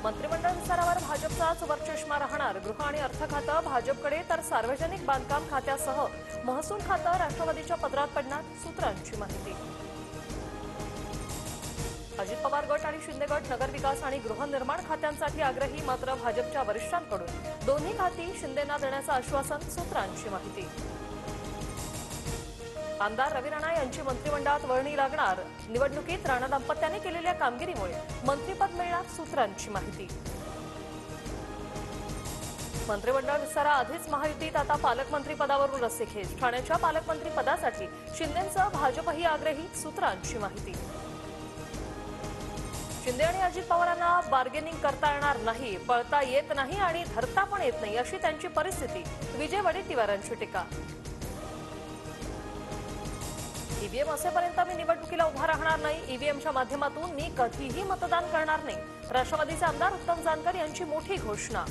मंत्रिमंडळ विस्तारावर भाजपचाच वरचष्मा राहणार। गृह आणि अर्थ खातं भाजपकडे तर सार्वजनिक बांधकाम खात्यासह महसूल खातं राष्ट्रवादीच्या पदरात पडणार, सूत्रांची माहिती। अजित पवार गट आणि शिंदे गट नगरविकास आणि गृहनिर्माण खात्यांसाठी आग्रही, मात्र भाजपच्या वरिष्ठांकडून दोन्ही खाती शिंदेंना देण्याचं आश्वासन, सूत्रांची माहिती। आमदार रवी राणा यांची मंत्रिमंडळात वर्णी लागणार। निवडणुकीत राणा दाम्पत्याने केलेल्या कामगिरीमुळे मंत्रिपद मिळणार, सूत्रांची माहिती। मंत्रिमंडळ विस्ताराआधीच महायुतीत आता पालकमंत्री पदावरून रस्सीखेच। ठाण्याच्या पालकमंत्री पदासाठी शिंदेंचं भाजपही आग्रही, सूत्रांची माहिती। शिंदे आणि अजित पवारांना बार्गेनिंग करता येणार नाही, पळता येत नाही आणि धरता पण येत नाही अशी त्यांची परिस्थिती, विजय वडेट्टीवारांची टीका। ईव्हीएम असेपर्यंत मी निवडणुकीला उभा राहणार नाही। ईव्हीएमच्या माध्यमातून मी कधीही मतदान करणार नाही। राष्ट्रवादीचे आमदार उत्तम जानकर यांची मोठी घोषणा।